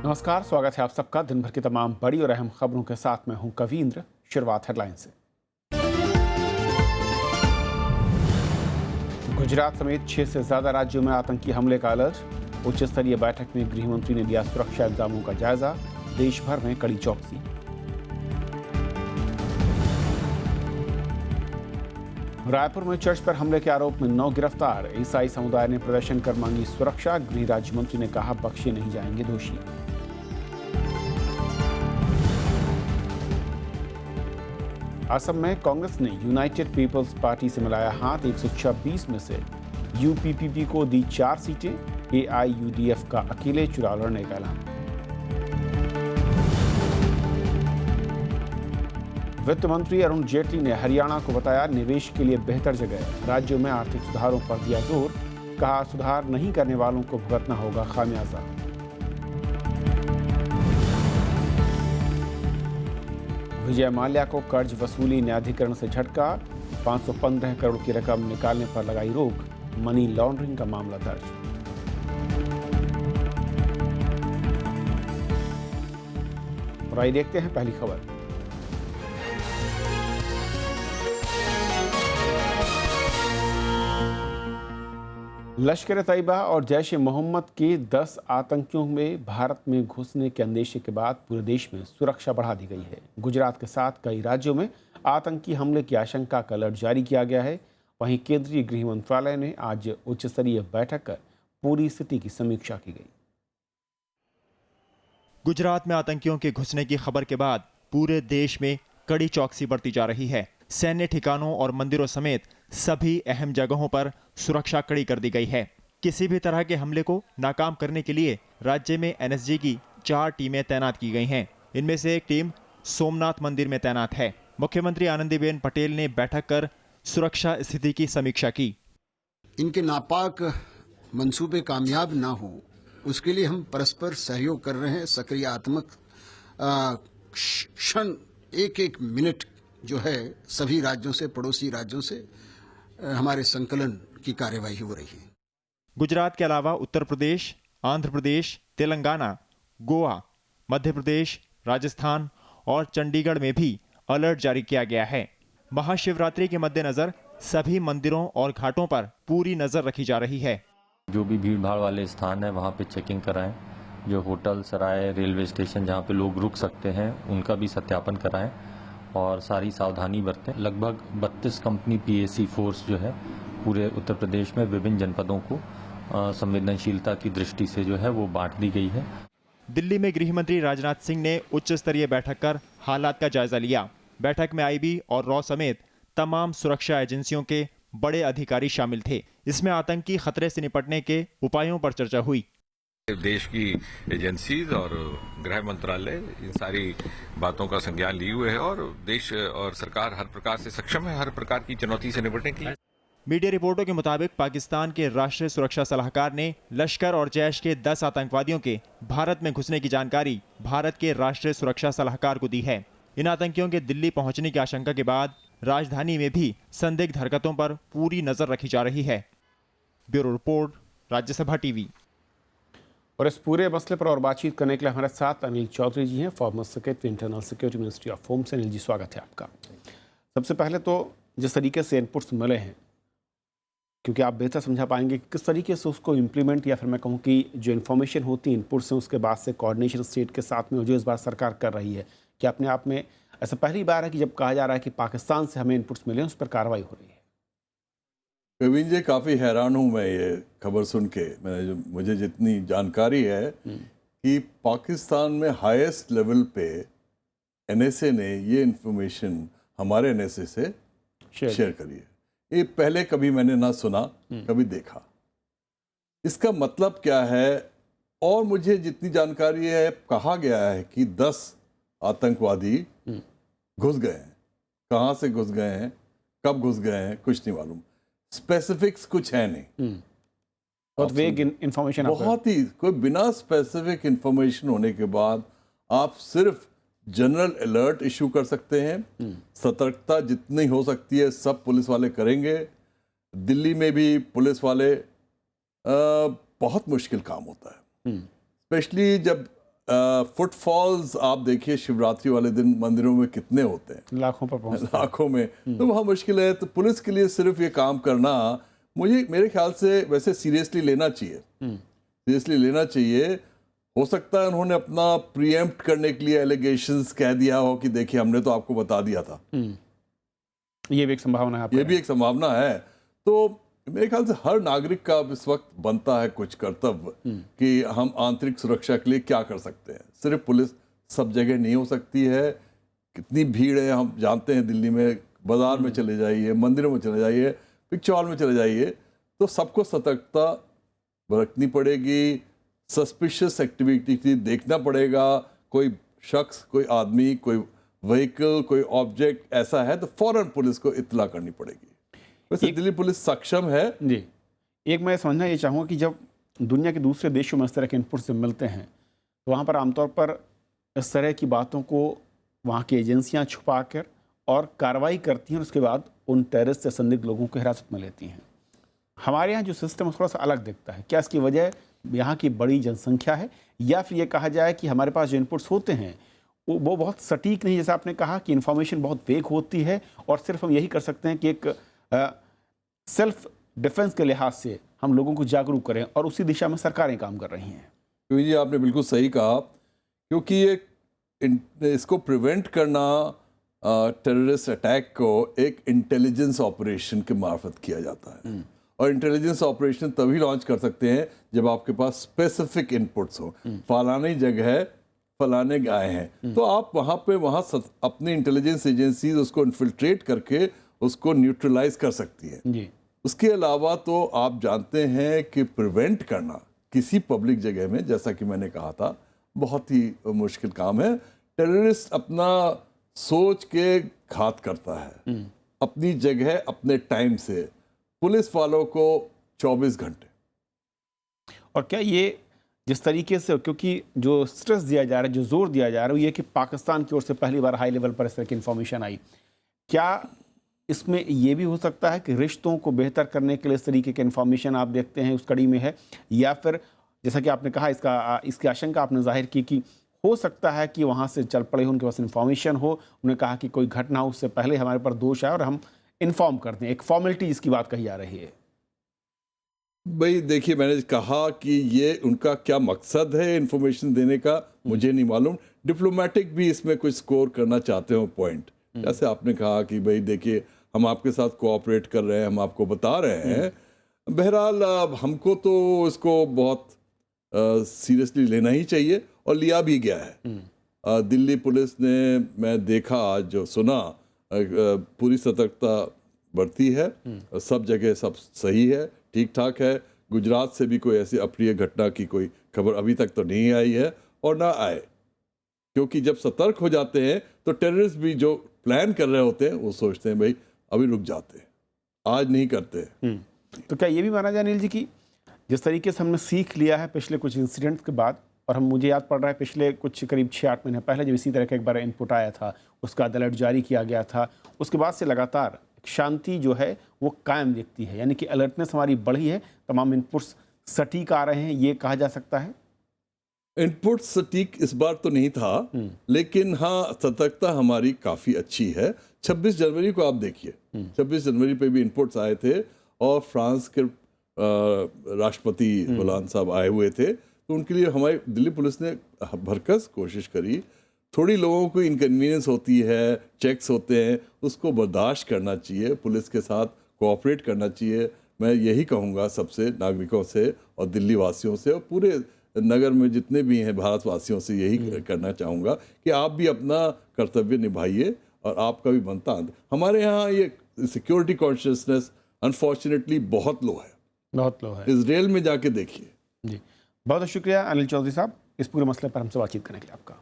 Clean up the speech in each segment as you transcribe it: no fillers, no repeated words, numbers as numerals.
नमस्कार, स्वागत है आप सबका दिन भर की तमाम बड़ी और अहम खबरों के साथ। मैं हूं कवींद्र। शुरुआत हेडलाइन से। गुजरात समेत 6 से ज्यादा राज्यों में आतंकी हमले का अलर्ट। उच्च स्तरीय बैठक में गृह मंत्री ने लिया सुरक्षा इंतजामों का जायजा। देश भर में कड़ी चौकसी। रायपुर में चर्च पर हमले के आरोप में 9 गिरफ्तार। ईसाई समुदाय ने प्रदर्शन कर मांगी सुरक्षा। गृह राज्य मंत्री ने कहा, बख्शे नहीं जाएंगे दोषी। असम में कांग्रेस ने यूनाइटेड पीपल्स पार्टी से मिलाया हाथ। 126 में से यूपीपीपी को दी 4 सीटें। एआईयूडीएफ का अकेले चुनाव लड़ने का ऐलान। वित्त मंत्री अरुण जेटली ने हरियाणा को बताया निवेश के लिए बेहतर जगह। राज्यों में आर्थिक सुधारों पर दिया जोर। कहा, सुधार नहीं करने वालों को भुगतना होगा खामियाजा। विजय माल्या को कर्ज वसूली न्यायाधिकरण से झटका। 515 करोड़ की रकम निकालने पर लगाई रोक। मनी लॉन्ड्रिंग का मामला दर्ज। और आइए देखते हैं पहली खबर। लश्कर-ए-तैयबा और जैश-ए-मोहम्मद के 10 आतंकियों में भारत में घुसने के अंदेशे के बाद पूरे देश में सुरक्षा बढ़ा दी गई है। गुजरात के साथ कई राज्यों में आतंकी हमले की आशंका का अलर्ट जारी किया गया है। वहीं केंद्रीय गृह मंत्रालय ने आज उच्च स्तरीय बैठक कर पूरी स्थिति की समीक्षा की गई। गुजरात में आतंकियों के घुसने की खबर के बाद पूरे देश में कड़ी चौकसी बरती जा रही है। सैन्य ठिकानों और मंदिरों समेत सभी अहम जगहों पर सुरक्षा कड़ी कर दी गई है। किसी भी तरह के हमले को नाकाम करने के लिए राज्य में एनएसजी की 4 टीमें तैनात की गई हैं। इनमें से एक टीम सोमनाथ मंदिर में तैनात है। मुख्यमंत्री आनंदीबेन पटेल ने बैठक कर सुरक्षा स्थिति की समीक्षा की। इनके नापाक मंसूबे कामयाब ना हो, उसके लिए हम परस्पर सहयोग कर रहे हैं। सक्रियात्मक क्षण एक एक मिनट जो है सभी राज्यों से, पड़ोसी राज्यों से हमारे संकलन की कार्यवाही हो रही है। गुजरात के अलावा उत्तर प्रदेश, आंध्र प्रदेश, तेलंगाना, गोवा, मध्य प्रदेश, राजस्थान और चंडीगढ़ में भी अलर्ट जारी किया गया है। महाशिवरात्रि के मद्देनजर सभी मंदिरों और घाटों पर पूरी नजर रखी जा रही है। जो भी भीड़ भाड़ वाले स्थान है वहाँ पे चेकिंग कराएं। जो होटल, सराय, रेलवे स्टेशन जहाँ पे लोग रुक सकते हैं उनका भी सत्यापन कराएं और सारी सावधानी बरतें। लगभग 32 कंपनी पीएसी फोर्स जो है पूरे उत्तर प्रदेश में विभिन्न जनपदों को संवेदनशीलता की दृष्टि से जो है वो बांट दी गई है। दिल्ली में गृह मंत्री राजनाथ सिंह ने उच्च स्तरीय बैठक कर हालात का जायजा लिया। बैठक में आईबी और रॉ समेत तमाम सुरक्षा एजेंसियों के बड़े अधिकारी शामिल थे। इसमें आतंकी खतरे से निपटने के उपायों पर चर्चा हुई। देश की एजेंसीज और गृह मंत्रालय इन सारी बातों का संज्ञान लिए हुए है और देश और सरकार हर प्रकार से सक्षम है हर प्रकार की चुनौती से निपटने के लिए। मीडिया रिपोर्टों के मुताबिक पाकिस्तान के राष्ट्रीय सुरक्षा सलाहकार ने लश्कर और जैश के 10 आतंकवादियों के भारत में घुसने की जानकारी भारत के राष्ट्रीय सुरक्षा सलाहकार को दी है। इन आतंकियों के दिल्ली पहुंचने की आशंका के बाद राजधानी में भी संदिग्ध हरकतों पर पूरी नजर रखी जा रही है। Bureau report, Rajya Sabha TV. और इस पूरे मसले पर और बातचीत करने के लिए हमारे साथ अनिल चौधरी जी हैं, former secretary internal security ministry of home से। अनिल जी, स्वागत है आपका। सबसे पहले तो जिस तरीके से इनपुट्स मिले हैं, क्योंकि आप बेहतर समझा पाएंगे किस तरीके से उसको इम्प्लीमेंट, या फिर मैं कहूँ कि जो इन्फॉर्मेशन होती है इनपुट्स हैं उसके बाद से कोऑर्डिनेशन स्टेट के साथ में जो इस बार सरकार कर रही है, कि अपने आप में ऐसा पहली बार है कि जब कहा जा रहा है कि पाकिस्तान से हमें इनपुट्स मिले उस पर कार्रवाई हो रही है। प्रवीण जी, काफ़ी हैरान हूँ मैं ये खबर सुन के। मुझे जितनी जानकारी है कि पाकिस्तान में हाईएस्ट लेवल पे एनएसए ने ये इन्फॉर्मेशन हमारे एनएसए से शेयर करी है। ये पहले कभी मैंने ना सुना, कभी देखा। इसका मतलब क्या है? और मुझे जितनी जानकारी है, कहा गया है कि 10 आतंकवादी घुस गए हैं। कहाँ से घुस गए हैं, कब घुस गए हैं, कुछ नहीं मालूम। स्पेसिफिक्स कुछ है नहीं। बहुत वेग इंफॉर्मेशन, बहुत ही कोई बिना स्पेसिफिक इंफॉर्मेशन होने के बाद आप सिर्फ जनरल अलर्ट इशू कर सकते हैं। सतर्कता जितनी हो सकती है सब पुलिस वाले करेंगे। दिल्ली में भी पुलिस वाले बहुत मुश्किल काम होता है, स्पेशली जब फुटफॉल्स आप देखिए शिवरात्रि वाले दिन मंदिरों में कितने होते हैं, लाखों पर पहुंचता है। लाखों में। तो वहाँ मुश्किल है। तो पुलिस के लिए सिर्फ ये काम करना मेरे ख्याल से वैसे सीरियसली लेना चाहिए, सीरियसली लेना चाहिए। हो सकता है उन्होंने अपना प्रीएम्प्ट करने के लिए एलिगेशंस कह दिया हो कि देखिए हमने तो आपको बता दिया था। ये भी एक संभावना है, आप ये कह भी एक संभावना है। तो मेरे ख्याल से हर नागरिक का इस वक्त बनता है कुछ कर्तव्य कि हम आंतरिक सुरक्षा के लिए क्या कर सकते हैं। सिर्फ पुलिस सब जगह नहीं हो सकती है। कितनी भीड़ है हम जानते हैं दिल्ली में। बाजार में चले जाइए, मंदिरों में चले जाइए, पिक्चर हॉल में चले जाइए, तो सबको सतर्कता बरतनी पड़ेगी। सस्पिशियस एक्टिविटी देखना पड़ेगा। कोई शख्स, कोई आदमी, कोई व्हीकल, कोई ऑब्जेक्ट ऐसा है तो फौरन पुलिस को इत्तला करनी पड़ेगी। वैसे दिल्ली पुलिस सक्षम है जी। एक मैं समझना ये चाहूँगा कि जब दुनिया के दूसरे देशों में इस तरह के इनपुट से मिलते हैं तो वहाँ पर आमतौर पर इस तरह की बातों को वहाँ की एजेंसियाँ छुपा कर और कार्रवाई करती हैं और उसके बाद उन टेररिस्ट या संदिग्ध लोगों को हिरासत में लेती हैं। हमारे यहाँ जो सिस्टम है थोड़ा सा अलग दिखता है। क्या इसकी वजह यहाँ की बड़ी जनसंख्या है या फिर ये कहा जाए कि हमारे पास जो इनपुट्स होते हैं वो बहुत सटीक नहीं, जैसा आपने कहा कि इन्फॉर्मेशन बहुत वेग होती है और सिर्फ हम यही कर सकते हैं कि एक सेल्फ डिफेंस के लिहाज से हम लोगों को जागरूक करें और उसी दिशा में सरकारें काम कर रही हैं। क्योंकि जी आपने बिल्कुल सही कहा, क्योंकि ये इसको प्रिवेंट करना टेररिस्ट अटैक को एक इंटेलिजेंस ऑपरेशन के मार्फत किया जाता है। और इंटेलिजेंस ऑपरेशन तभी लॉन्च कर सकते हैं जब आपके पास स्पेसिफिक इनपुट्स हो। फलानी जगह है, फलाने आए हैं, तो आप वहाँ अपनी इंटेलिजेंस एजेंसीज उसको इन्फिल्ट्रेट करके उसको न्यूट्रलाइज कर सकती है। जी। उसके अलावा तो आप जानते हैं कि प्रिवेंट करना किसी पब्लिक जगह में, जैसा कि मैंने कहा था, बहुत ही मुश्किल काम है। टेररिस्ट अपना सोच के घात करता है, अपनी जगह अपने टाइम से। पुलिस वालों को 24 घंटे। और क्या ये जिस तरीके से, क्योंकि जो स्ट्रेस दिया जा रहा है, जो जोर दिया जा रहा है, वो ये कि पाकिस्तान की ओर से पहली बार हाई लेवल पर इस तरह की इन्फॉर्मेशन आई, क्या इसमें ये भी हो सकता है कि रिश्तों को बेहतर करने के लिए इस तरीके की इन्फॉर्मेशन आप देखते हैं उस कड़ी में है, या फिर जैसा कि आपने कहा इसकी आशंका आपने जाहिर की कि हो सकता है कि वहाँ से चल पड़े, उनके पास इन्फॉर्मेशन हो, उन्हें कहा कि कोई घटना उससे पहले हमारे पर दोष आए और हम इन्फॉर्म कर दें, एक फॉर्मेलिटी जिसकी बात कही जा रही है। भाई देखिए, मैंने कहा कि ये उनका क्या मकसद है इन्फॉर्मेशन देने का, मुझे नहीं मालूम। डिप्लोमेटिक भी इसमें कुछ स्कोर करना चाहते हो पॉइंट। जैसे आपने कहा कि भाई देखिए हम आपके साथ कोऑपरेट कर रहे हैं, हम आपको बता रहे हैं। बहरहाल हमको तो इसको बहुत सीरियसली लेना ही चाहिए और लिया भी गया है। दिल्ली पुलिस ने, मैं देखा आज जो सुना, पूरी सतर्कता बरती है। सब जगह सब सही है, ठीक ठाक है। गुजरात से भी कोई ऐसी अप्रिय घटना की कोई खबर अभी तक तो नहीं आई है और ना आए, क्योंकि जब सतर्क हो जाते हैं तो टेररिस्ट भी जो प्लान कर रहे होते हैं वो सोचते हैं भाई अभी रुक जाते हैं, आज नहीं करते। तो क्या ये भी माना जाए अनिल जी कि जिस तरीके से हमने सीख लिया है पिछले कुछ इंसिडेंट्स के बाद, और हम, मुझे याद पड़ रहा है पिछले कुछ करीब 6-8 महीने पहले जब इसी तरह का एक बार इनपुट आया था, उसका अलर्ट जारी किया गया था, उसके बाद से लगातार शांति जो है वो कायम दिखती है, यानी कि अलर्टनेस हमारी बढ़ी है, तमाम इनपुट्स सटीक आ रहे हैं, ये कहा जा सकता है। इनपुट सटीक इस बार तो नहीं था, लेकिन हाँ सतर्कता हमारी काफ़ी अच्छी है। 26 जनवरी को आप देखिए, 26 जनवरी पे भी इनपुट्स आए थे और फ्रांस के राष्ट्रपति होलांद साहब आए हुए थे, तो उनके लिए हमारी दिल्ली पुलिस ने भरकस कोशिश करी। थोड़ी लोगों को इनकन्वीनियंस होती है, चेक्स होते हैं, उसको बर्दाश्त करना चाहिए, पुलिस के साथ कोऑपरेट करना चाहिए। मैं यही कहूँगा सबसे, नागरिकों से और दिल्ली वासियों से और पूरे नगर में जितने भी हैं भारतवासियों से यही करना चाहूँगा कि आप भी अपना कर्तव्य निभाइए और आपका भी बनता। हमारे यहाँ ये सिक्योरिटी कॉन्शियसनेस अनफॉर्चुनेटली बहुत लो है, बहुत लो है। इसराइल में जाके देखिए। जी, बहुत शुक्रिया अनिल चौधरी साहब इस पूरे मसले पर हमसे बातचीत करने के लिए आपका।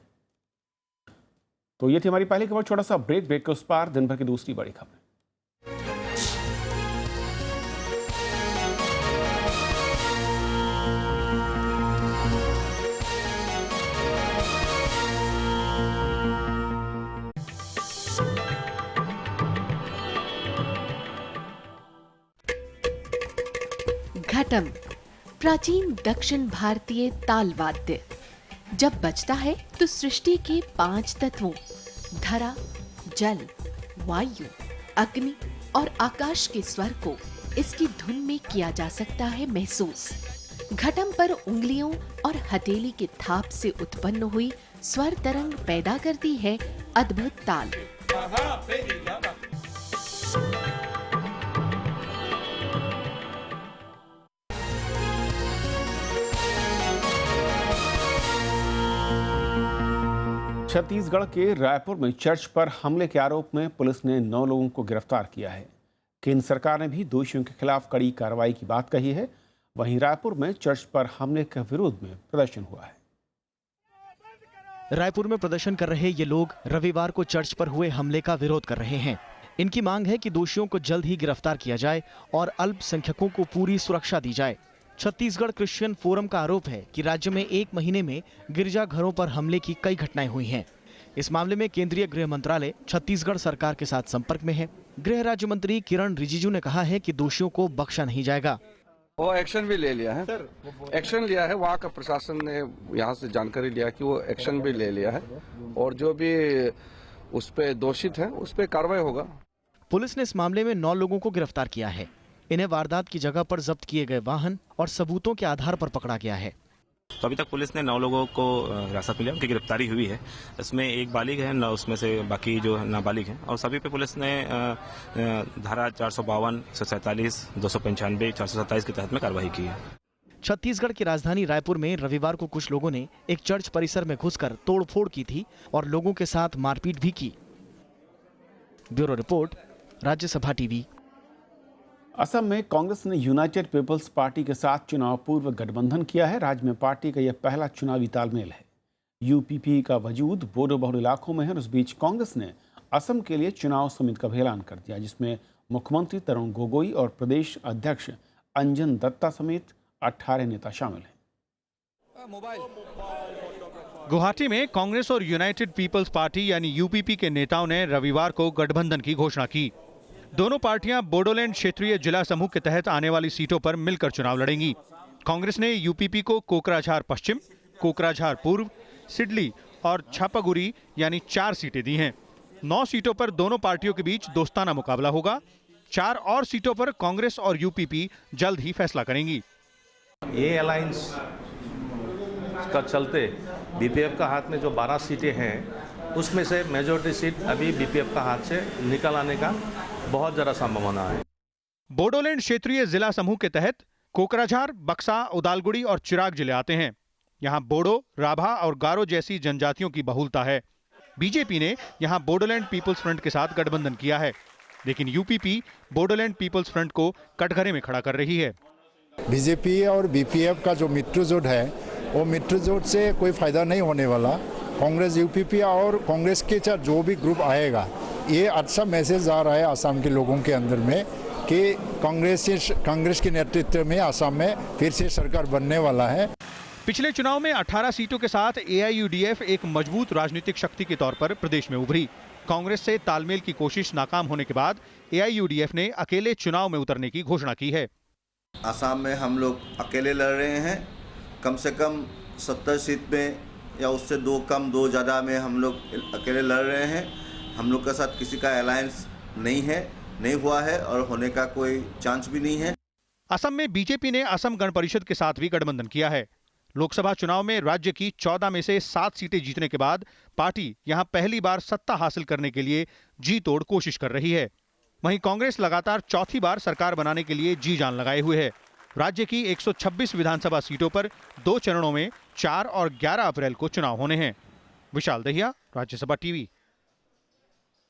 तो ये थी हमारी पहली खबर। छोटा सा ब्रेक के उस पार दिन भर की दूसरी बड़ी खबर। घटम, प्राचीन दक्षिण भारतीय ताल वाद्य, जब बजता है तो सृष्टि के 5 तत्वों धरा, जल, वायु, अग्नि और आकाश के स्वर को इसकी धुन में किया जा सकता है महसूस। घटम पर उंगलियों और हथेली के थाप से उत्पन्न हुई स्वर तरंग पैदा करती है अद्भुत ताल। छत्तीसगढ़ के रायपुर में चर्च पर हमले के आरोप में पुलिस ने 9 लोगों को गिरफ्तार किया है। केंद्र सरकार ने भी दोषियों के खिलाफ कड़ी कार्रवाई की बात कही है। वहीं रायपुर में चर्च पर हमले के विरोध में प्रदर्शन हुआ है। रायपुर में प्रदर्शन कर रहे ये लोग रविवार को चर्च पर हुए हमले का विरोध कर रहे हैं। इनकी मांग है कि दोषियों को जल्द ही गिरफ्तार किया जाए और अल्पसंख्यकों को पूरी सुरक्षा दी जाए। छत्तीसगढ़ क्रिश्चियन फोरम का आरोप है कि राज्य में एक महीने में गिरजाघरों पर हमले की कई घटनाएं हुई हैं। इस मामले में केंद्रीय गृह मंत्रालय छत्तीसगढ़ सरकार के साथ संपर्क में है। गृह राज्य मंत्री किरण रिजिजू ने कहा है कि दोषियों को बख्शा नहीं जाएगा। वो एक्शन भी ले लिया है, एक्शन लिया है। वहाँ का प्रशासन ने यहाँ से जानकारी लिया कि वो एक्शन भी ले लिया है और जो भी उस पे दोषित है उस पे कार्रवाई होगा। पुलिस ने इस मामले में 9 लोगों को गिरफ्तार किया है। इन्हें वारदात की जगह पर जब्त किए गए वाहन और सबूतों के आधार पर पकड़ा गया है। तो अभी तक पुलिस ने 9 लोगों को हिरासत में लिया, उनकी गिरफ्तारी हुई है। इसमें एक बालिग है, 9 उसमें से बाकी जो नाबालिग हैं, और सभी पे पुलिस ने धारा 452, 147, 295, 427 के तहत में कार्रवाई की है। छत्तीसगढ़ की राजधानी रायपुर में रविवार को कुछ लोगों ने एक चर्च परिसर में घुसकर तोड़फोड़ की थी और लोगों के साथ मारपीट भी की। Bureau report, Rajya Sabha TV. Assam में कांग्रेस ने यूनाइटेड पीपल्स पार्टी के साथ चुनाव पूर्व गठबंधन किया है। राज्य में पार्टी का यह पहला चुनावी तालमेल है। यूपीपी का वजूद बोडो बहुल इलाकों में है और इस बीच कांग्रेस ने असम के लिए चुनाव समिति का भी ऐलान कर दिया, जिसमें मुख्यमंत्री तरुण गोगोई और प्रदेश अध्यक्ष अंजन दत्ता समेत 18 नेता शामिल हैं। गुवाहाटी में कांग्रेस और यूनाइटेड पीपल्स पार्टी यानी यूपीपी के नेताओं ने रविवार को गठबंधन की घोषणा की। दोनों पार्टियां बोडोलैंड क्षेत्रीय जिला समूह के तहत आने वाली सीटों पर मिलकर चुनाव लड़ेंगी। कांग्रेस ने यूपीपी को कोकराझार पश्चिम, कोकराझार पूर्व, सिडली और छापागुरी यानी 4 सीटें दी हैं। 9 सीटों पर दोनों पार्टियों के बीच दोस्ताना मुकाबला होगा। 4 और सीटों पर कांग्रेस और यूपीपी जल्द ही फैसला करेंगी। ये अलायंस का चलते बीपीएफ का हाथ में जो 12 सीटें हैं उसमें से मेजॉरिटी सीट अभी बीपीएफ का हाथ से निकल आने का बहुत ज़्यादा संभावना है। बोडोलैंड क्षेत्रीय जिला समूह के तहत कोकराझार, बक्सा, उदालगुड़ी और चिराग जिले आते हैं। यहाँ बोडो, राभा और गारो जैसी जनजातियों की बहुलता है। बीजेपी ने यहाँ बोडोलैंड पीपल्स फ्रंट के साथ गठबंधन किया है, लेकिन यूपीपी बोडोलैंड पीपल्स फ्रंट को कटघरे में खड़ा कर रही है। बीजेपी और बीपीएफ का जो मित्रजोट है वो मित्रजोट से कोई फायदा नहीं होने वाला। कांग्रेस, यूपीपी और कांग्रेस के साथ जो भी ग्रुप आएगा, ये अच्छा मैसेज आ रहा है आसाम के लोगों के अंदर में कि कांग्रेस के नेतृत्व में आसाम में फिर से सरकार बनने वाला है। पिछले चुनाव में 18 सीटों के साथ एआईयूडीएफ एक मजबूत राजनीतिक शक्ति के तौर पर प्रदेश में उभरी। कांग्रेस से तालमेल की कोशिश नाकाम होने के बाद एआईयूडीएफ ने अकेले चुनाव में उतरने की घोषणा की है। आसाम में हम लोग अकेले लड़ रहे हैं। कम से कम 70 सीट में या उससे 2 कम 2 ज़्यादा में हम लोग अकेले लड़ रहे हैं। हम लोग के साथ किसी का अलायंस नहीं हुआ है और होने का कोई चांस भी नहीं है। असम में बीजेपी ने असम गण परिषद के साथ भी गठबंधन किया है। लोकसभा चुनाव में राज्य की 14 में से 7 सीटें जीतने के बाद पार्टी यहां पहली बार सत्ता हासिल करने के लिए जी तोड़ कोशिश कर रही है। वहीं कांग्रेस लगातार चौथी बार सरकार बनाने के लिए जी जान लगाए हुए है। राज्य की 126 विधानसभा सीटों पर 2 चरणों में 4 और 11 अप्रैल को चुनाव होने हैं। विशाल दहिया, राज्यसभा टीवी।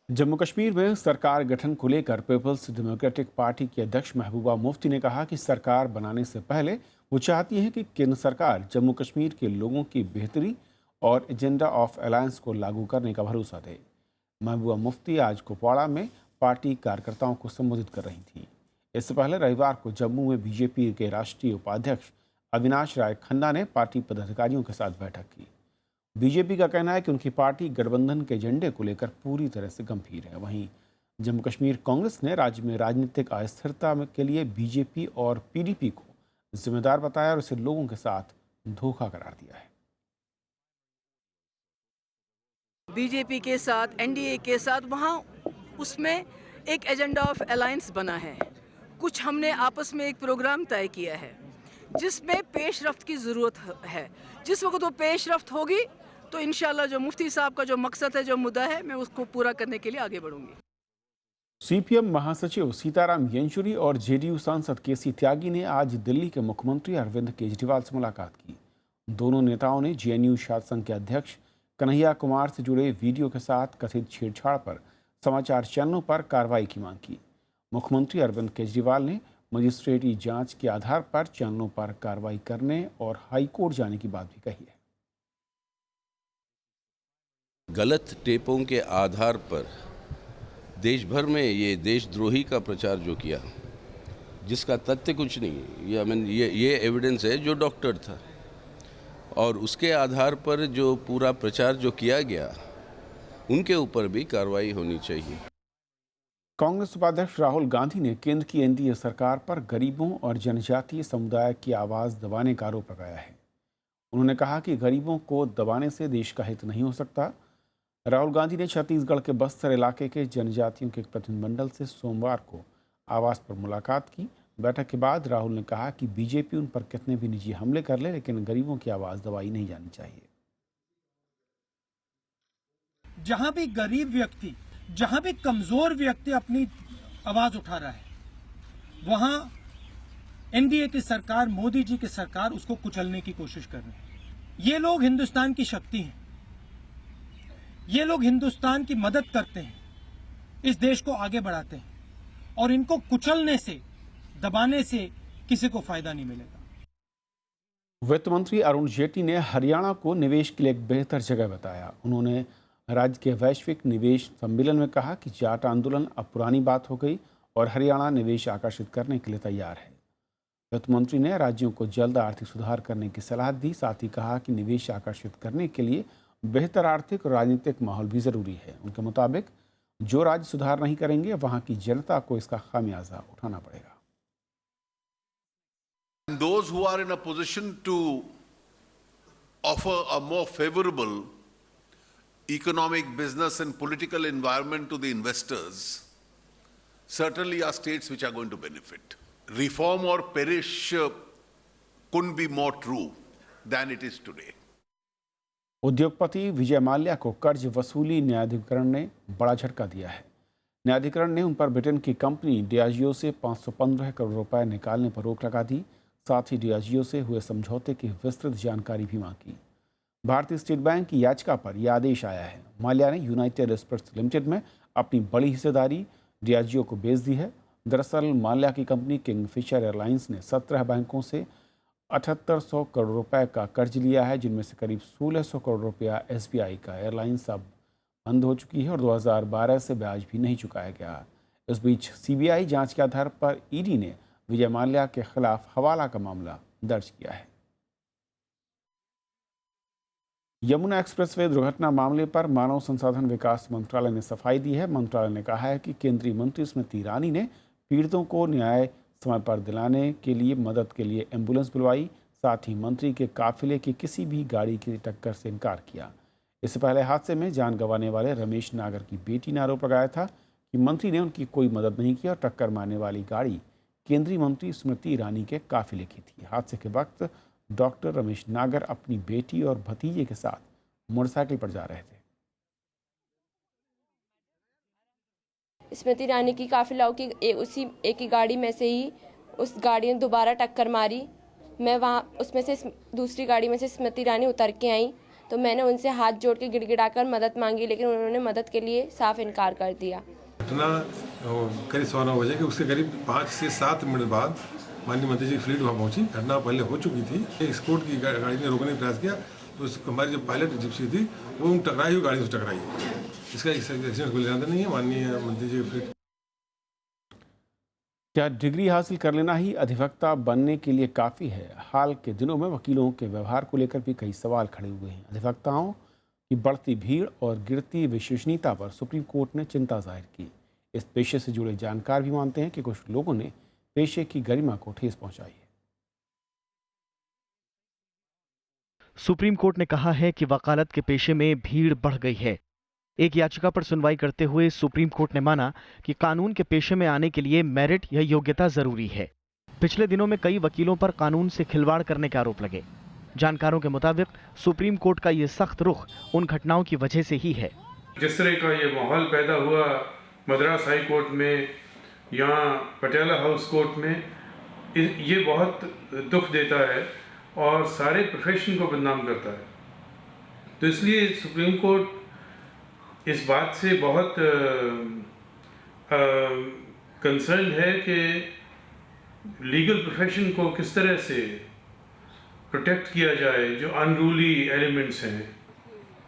जम्मू कश्मीर में सरकार गठन को लेकर पीपल्स डेमोक्रेटिक पार्टी की अध्यक्ष महबूबा मुफ्ती ने कहा कि सरकार बनाने से पहले वो चाहती है कि केंद्र सरकार जम्मू कश्मीर के लोगों की बेहतरी और एजेंडा ऑफ अलायंस को लागू करने का भरोसा दे। महबूबा मुफ्ती आज कुपवाड़ा में पार्टी कार्यकर्ताओं को संबोधित कर रही थी। इससे पहले रविवार को जम्मू में बीजेपी के राष्ट्रीय उपाध्यक्ष अविनाश राय खन्ना ने पार्टी पदाधिकारियों के साथ बैठक की। बीजेपी का कहना है कि उनकी पार्टी गठबंधन के एजेंडे को लेकर पूरी तरह से गंभीर है। वहीं जम्मू कश्मीर कांग्रेस ने राज्य में राजनीतिक अस्थिरता के लिए बीजेपी और पीडीपी को जिम्मेदार बताया और इसे लोगों के साथ धोखा करार दिया है। बीजेपी के साथ, एनडीए के साथ, वहाँ उसमें एक एजेंडा ऑफ अलायंस बना है। कुछ हमने आपस में एक प्रोग्राम तय किया है जिसमें पेशरफ्त की ज़रूरत है। जिस वक्त वो पेशरफ्त होगी तो इंशाल्लाह जो मुफ्ती साहब का जो मकसद है, जो मुद्दा है, मैं उसको पूरा करने के लिए आगे बढ़ूंगी। सीपीएम महासचिव सीताराम येचुरी और जेडीयू सांसद केसी त्यागी ने आज दिल्ली के मुख्यमंत्री अरविंद केजरीवाल से मुलाकात की। दोनों नेताओं ने जेएनयू छात्र संघ के अध्यक्ष कन्हैया कुमार से जुड़े वीडियो के साथ कथित छेड़छाड़ पर समाचार चैनलों पर कार्रवाई की मांग की। मुख्यमंत्री अरविंद केजरीवाल ने मजिस्ट्रेटी जांच के आधार पर चैनलों पर कार्रवाई करने और हाईकोर्ट जाने की बात भी कही है। गलत टेपों के आधार पर देश भर में ये देशद्रोही का प्रचार जो किया, जिसका तथ्य कुछ नहीं, ये एविडेंस है जो डॉक्टर था, और उसके आधार पर जो पूरा प्रचार जो किया गया उनके ऊपर भी कार्रवाई होनी चाहिए। कांग्रेस उपाध्यक्ष राहुल गांधी ने केंद्र की एनडीए सरकार पर गरीबों और जनजातीय समुदाय की आवाज़ दबाने का आरोप लगाया है। उन्होंने कहा कि गरीबों को दबाने से देश का हित नहीं हो सकता। राहुल गांधी ने छत्तीसगढ़ के बस्तर इलाके के जनजातियों के एक प्रतिनिधिमंडल से सोमवार को आवास पर मुलाकात की। बैठक के बाद राहुल ने कहा कि बीजेपी उन पर कितने भी निजी हमले कर ले, लेकिन गरीबों की आवाज़ दबाई नहीं जानी चाहिए। जहां भी गरीब व्यक्ति, जहां भी कमजोर व्यक्ति अपनी आवाज उठा रहा है, वहां एनडीए की सरकार, मोदी जी की सरकार उसको कुचलने की कोशिश कर रही है। ये लोग हिंदुस्तान की शक्ति हैं, ये लोग हिंदुस्तान की मदद करते हैं, इस देश को आगे बढ़ाते हैं, और इनको कुचलने से, दबाने से किसी को फायदा नहीं मिलेगा। वित्त मंत्री अरुण जेटली ने हरियाणा को निवेश के लिए एक बेहतर जगह बताया। उन्होंने राज्य के वैश्विक निवेश सम्मेलन में कहा कि जाट आंदोलन अब पुरानी बात हो गई और हरियाणा निवेश आकर्षित करने के लिए तैयार है। वित्त मंत्री ने राज्यों को जल्द आर्थिक सुधार करने की सलाह दी। साथ ही कहा कि निवेश आकर्षित करने के लिए बेहतर आर्थिक और राजनीतिक माहौल भी जरूरी है। उनके मुताबिक जो राज्य सुधार नहीं करेंगे वहां की जनता को इसका खामियाजा उठाना पड़ेगा। Those who are in a position to offer a more favorable economic, business and political environment to the investors certainly are states which are going to benefit. Reform or perish couldn't be more true than it is today. उद्योगपति विजय माल्या को कर्ज वसूली न्यायाधिकरण ने बड़ा झटका दिया है। न्यायाधिकरण ने उन पर ब्रिटेन की कंपनी डियाजियो से 515 करोड़ रुपए निकालने पर रोक लगा दी। साथ ही डियाजियो से हुए समझौते की विस्तृत जानकारी भी मांगी। भारतीय स्टेट बैंक की याचिका पर यह आदेश आया है। माल्या ने यूनाइटेड स्पिरिट्स लिमिटेड में अपनी बड़ी हिस्सेदारी डियाजियो को बेच दी है। दरअसल माल्या की कंपनी किंगफिशर एयरलाइंस ने 17 बैंकों से 7800 करोड़ रुपए का कर्ज लिया है, जिनमें से करीब 1600 करोड़ रुपया एसबीआई का। एयरलाइंस अब बंद हो चुकी है और 2012 से ब्याज भी नहीं चुकाया गया। इस बीच सीबीआई जांच के आधार पर ईडी ने विजय माल्या के खिलाफ हवाला का मामला दर्ज किया है। यमुना एक्सप्रेसवे दुर्घटना मामले पर मानव संसाधन विकास मंत्रालय ने सफाई दी है। मंत्रालय ने कहा है कि केंद्रीय मंत्री स्मृति ईरानी ने पीड़ितों को न्याय समय पर दिलाने के लिए मदद के लिए एम्बुलेंस बुलवाई। साथ ही मंत्री के काफिले की किसी भी गाड़ी की टक्कर से इनकार किया। इससे पहले हादसे में जान गंवाने वाले रमेश नागर की बेटी ने आरोप लगाया था कि मंत्री ने उनकी कोई मदद नहीं की और टक्कर मारने वाली गाड़ी केंद्रीय मंत्री स्मृति ईरानी के काफिले की थी। हादसे के वक्त डॉक्टर रमेश नागर अपनी बेटी और भतीजे के साथ मोटरसाइकिल पर जा रहे थे। स्मृति ईरानी की काफिला की उसी एक ही गाड़ी में से ही उस गाड़ी ने दोबारा टक्कर मारी। मैं वहाँ उसमें से दूसरी गाड़ी में से स्मृति ईरानी उतर के आई तो मैंने उनसे हाथ जोड़ के गिड़गिड़ाकर मदद मांगी, लेकिन उन्होंने मदद के लिए साफ इनकार कर दिया। घटना करीब 9:15 बजे के उसके करीब 5 से 7 मिनट बाद माननीय मंत्री जी फ्लीट वहाँ पहुंची। घटना पहले हो चुकी थी। स्कॉट की गाड़ी ने रोकने का प्रयास किया तो हमारी जो पायलट जिप्सी थी वो उन टकराई हुई गाड़ी से टकराई। इसका एक्सीडेंट कोई लेना नहीं है। माननीय मंत्री जी फ्लीट। क्या डिग्री हासिल कर लेना ही अधिवक्ता बनने के लिए काफ़ी है? हाल के दिनों में वकीलों के व्यवहार को लेकर भी कई सवाल खड़े हुए हैं। अधिवक्ताओं की बढ़ती भीड़ और गिरती विश्वसनीयता पर सुप्रीम कोर्ट ने चिंता जाहिर की। इस पेशे से जुड़े जानकार भी मानते हैं कि कुछ लोगों ने पेशे की गरिमा को ठेस पहुंचाई है। सुप्रीम कोर्ट ने कहा है कि वकालत के पेशे में भीड़ बढ़ गई है। एक याचिका पर सुनवाई करते हुए सुप्रीम कोर्ट ने माना कि कानून के पेशे में आने के लिए मेरिट या योग्यता जरूरी है। पिछले दिनों में कई वकीलों पर कानून से खिलवाड़ करने के आरोप लगे। जानकारों के मुताबिक सुप्रीम कोर्ट का ये सख्त रुख उन घटनाओं की वजह से ही है। जिस तरह का ये माहौल पैदा हुआ मद्रास हाई कोर्ट में, यहाँ पटियाला हाउस कोर्ट में, ये बहुत दुख देता है और सारे प्रोफेशन को बदनाम करता है। तो इसलिए सुप्रीम कोर्ट इस बात से बहुत कंसर्न है कि लीगल प्रोफेशन को किस तरह से प्रोटेक्ट किया जाए जो अनरूली एलिमेंट्स हैं।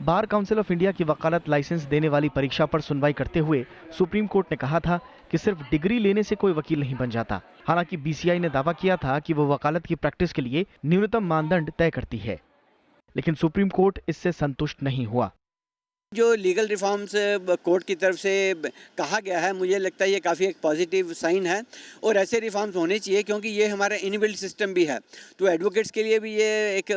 बार काउंसिल ऑफ इंडिया की वकालत लाइसेंस देने वाली परीक्षा पर सुनवाई करते हुए सुप्रीम कोर्ट ने कहा था कि सिर्फ डिग्री लेने से कोई वकील नहीं बन जाता। हालांकि बीसीआई ने दावा किया था कि वो वकालत की प्रैक्टिस के लिए न्यूनतम मानदंड तय करती है, लेकिन सुप्रीम कोर्ट इससे संतुष्ट नहीं हुआ। जो लीगल रिफॉर्म्स कोर्ट की तरफ से कहा गया है, मुझे लगता है ये काफ़ी एक पॉजिटिव साइन है और ऐसे रिफॉर्म्स होने चाहिए क्योंकि ये हमारा इनबिल्ट सिस्टम भी है। तो एडवोकेट्स के लिए भी ये एक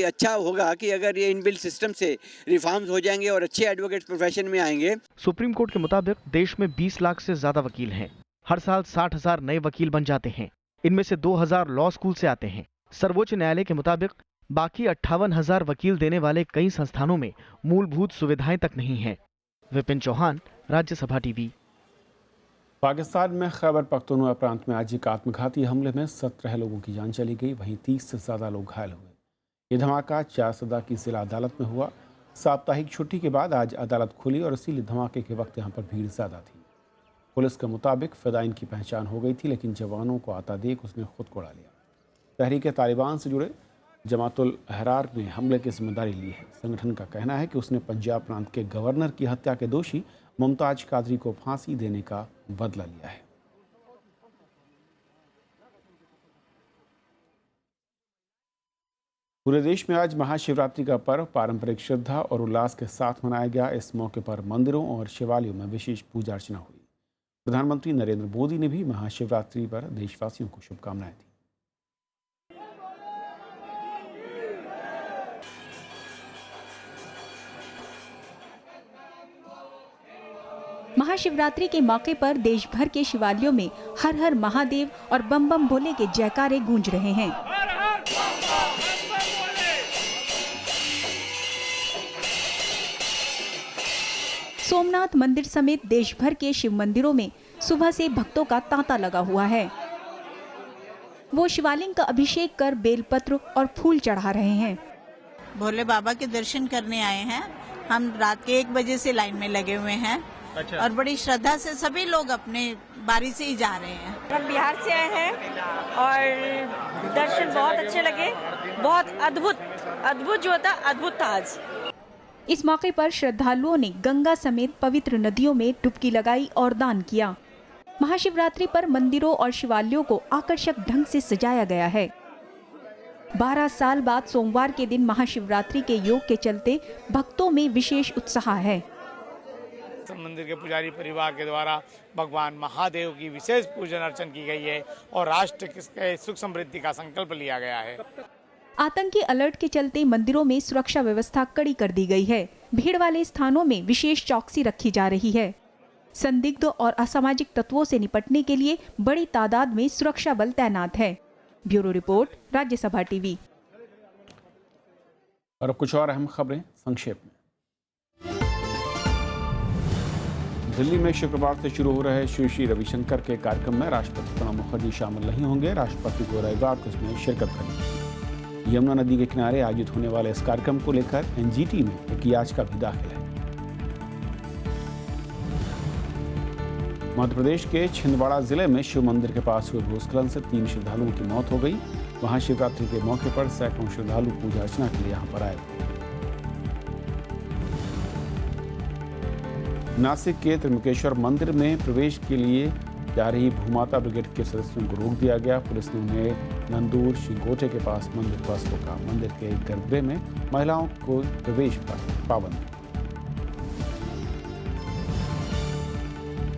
अच्छा होगा कि अगर ये इनबिल्ट सिस्टम से रिफॉर्म्स हो जाएंगे और अच्छे एडवोकेट्स प्रोफेशन में आएंगे। सुप्रीम कोर्ट के मुताबिक देश में 20 लाख से ज़्यादा वकील हैं। हर साल 60,000 नए वकील बन जाते हैं। इनमें से 2,000 लॉ स्कूल से आते हैं। सर्वोच्च न्यायालय के मुताबिक बाकी 58,000 वकील देने वाले कई संस्थानों में मूलभूत सुविधाएं तक नहीं हैं। विपिन चौहान, राज्यसभा टीवी। पाकिस्तान में खैबर पख्तूनख्वा प्रांत में आज एक आत्मघाती हमले में 17 लोगों की जान चली गई, वहीं 30 से ज़्यादा लोग घायल हुए। ये धमाका 4 सदा की जिला अदालत में हुआ। साप्ताहिक छुट्टी के बाद आज अदालत खुली और इसीलिए धमाके के वक्त यहाँ पर भीड़ ज़्यादा थी। पुलिस के मुताबिक फ़िदाइन की पहचान हो गई थी, लेकिन जवानों को आता देख उसने खुद को उड़ा लिया। तहरीक तालिबान से जुड़े जमातुल अहरार ने हमले की जिम्मेदारी ली है। संगठन का कहना है कि उसने पंजाब प्रांत के गवर्नर की हत्या के दोषी मुमताज कादरी को फांसी देने का बदला लिया है। पूरे देश में आज महाशिवरात्रि का पर्व पारंपरिक श्रद्धा और उल्लास के साथ मनाया गया। इस मौके पर मंदिरों और शिवालयों में विशेष पूजा अर्चना हुई। प्रधानमंत्री नरेंद्र मोदी ने भी महाशिवरात्रि पर देशवासियों को शुभकामनाएं दी। महाशिवरात्रि के मौके पर देश भर के शिवालयों में हर हर महादेव और बम बम भोले के जयकारे गूंज रहे हैं। सोमनाथ मंदिर समेत देश भर के शिव मंदिरों में सुबह से भक्तों का तांता लगा हुआ है। वो शिवलिंग का अभिषेक कर बेलपत्र और फूल चढ़ा रहे हैं। भोले बाबा के दर्शन करने आए हैं। हम रात के 1 बजे से लाइन में लगे हुए हैं। अच्छा। और बड़ी श्रद्धा से सभी लोग अपने बारी से ही जा रहे हैं। हम बिहार से आए हैं और दर्शन बहुत अच्छे लगे। बहुत अद्भुत जो था, अद्भुत था आज। इस मौके पर श्रद्धालुओं ने गंगा समेत पवित्र नदियों में डुबकी लगाई और दान किया। महाशिवरात्रि पर मंदिरों और शिवालयों को आकर्षक ढंग से सजाया गया है। 12 साल बाद सोमवार के दिन महाशिवरात्रि के योग के चलते भक्तों में विशेष उत्साह है। मंदिर के पुजारी परिवार के द्वारा भगवान महादेव की विशेष पूजन अर्चन की गई है और राष्ट्र के सुख समृद्धि का संकल्प लिया गया है। आतंकी अलर्ट के चलते मंदिरों में सुरक्षा व्यवस्था कड़ी कर दी गई है। भीड़ वाले स्थानों में विशेष चौकसी रखी जा रही है। संदिग्ध और असामाजिक तत्वों से निपटने के लिए बड़ी तादाद में सुरक्षा बल तैनात है। Bureau report, Rajya Sabha TV. और अब कुछ और अहम खबरें संक्षेप में। दिल्ली में शुक्रवार से शुरू हो रहे श्री श्री रविशंकर के कार्यक्रम में राष्ट्रपति प्रणब मुखर्जी शामिल नहीं होंगे। राष्ट्रपति को रविवार को इसमें शिरकत करनी। यमुना नदी के किनारे आयोजित होने वाले इस कार्यक्रम को लेकर एनजीटी में एक याचिका भी दाखिल है। मध्य प्रदेश के छिंदवाड़ा जिले में शिव मंदिर के पास हुए भूस्खलन से 3 श्रद्धालुओं की मौत हो गई। महाशिवरात्रि के मौके पर सैकड़ों श्रद्धालु पूजा अर्चना के लिए यहाँ पर आए। नासिक के त्र्यंबकेश्वर मंदिर में प्रवेश के लिए जा रही भूमाता ब्रिगेड के सदस्यों को रोक दिया गया। पुलिस ने उन्हें नंदूर शिंगोटे के पास मंदिर बस रोका। मंदिर के गर्भगृह में महिलाओं को प्रवेश पर पाबंदी।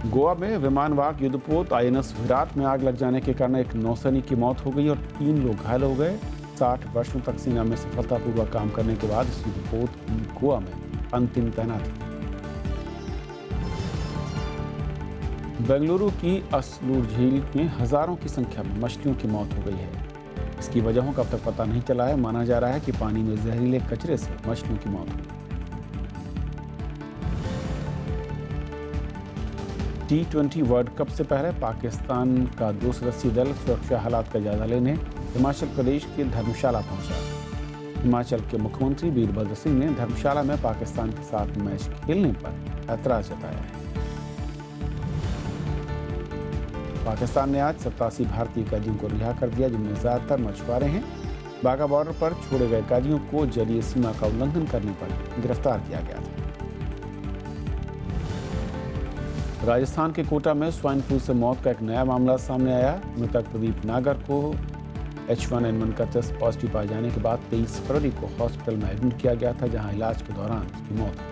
गोवा में विमानवाहक युद्धपोत INS विराट में आग लग जाने के कारण एक नौसैनिक की मौत हो गई और 3 लोग घायल हो गए। 60 वर्षों तक सेना में सफलतापूर्वक काम करने के बाद इस युद्धपोत की गोवा में अंतिम तैनाती। बेंगलुरु की असलूर झील में हजारों की संख्या में मछलियों की मौत हो गई है। इसकी वजहों का अब तक पता नहीं चला है। माना जा रहा है कि पानी में जहरीले कचरे से मछलियों की मौत हुई। T20 वर्ल्ड कप से पहले पाकिस्तान का 2 सदस्यीय दल सुरक्षा हालात का जायजा लेने हिमाचल प्रदेश के धर्मशाला पहुंचा। हिमाचल के मुख्यमंत्री वीरभद्र सिंह ने धर्मशाला में पाकिस्तान के साथ मैच खेलने पर ऐतराज जताया है। पाकिस्तान ने आज 87 भारतीय कैदियों को रिहा कर दिया, जिनमें ज्यादातर मछुआरे हैं। बाघा बॉर्डर पर छोड़े गए कैदियों को जलीय सीमा का उल्लंघन करने पर गिरफ्तार किया गया था। राजस्थान के कोटा में स्वाइन फ्लू से मौत का एक नया मामला सामने आया। मृतक प्रदीप नागर को H1N1 का टेस्ट पॉजिटिव पाए जाने के बाद 23 फरवरी को हॉस्पिटल में एडमिट किया गया था, जहां इलाज के दौरान उसकी मौत हो गई।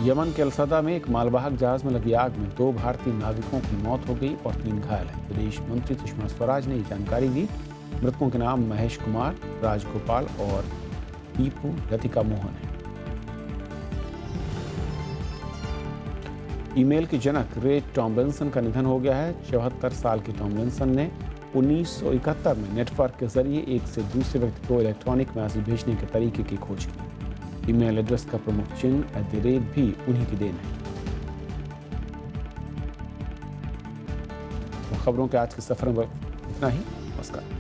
यमन के अलसदा में एक मालवाहक जहाज में लगी आग में 2 भारतीय नाविकों की मौत हो गई और 3 घायल हैं। विदेश मंत्री सुषमा स्वराज ने जानकारी दी। मृतकों के नाम महेश कुमार, राजगोपाल और टीपू लतिका मोहन है। ईमेल के जनक रे टॉमलिंसन का निधन हो गया है। 74 साल के टॉमलिंसन ने 1971 में नेटवर्क के जरिए एक से दूसरे व्यक्ति को इलेक्ट्रॉनिक मैसेज भेजने के तरीके की खोज की। ईमेल एड्रेस का प्रमुख चिन्ह @ भी उन्हीं की देन है। खबरों के आज के सफर में इतना ही। नमस्कार।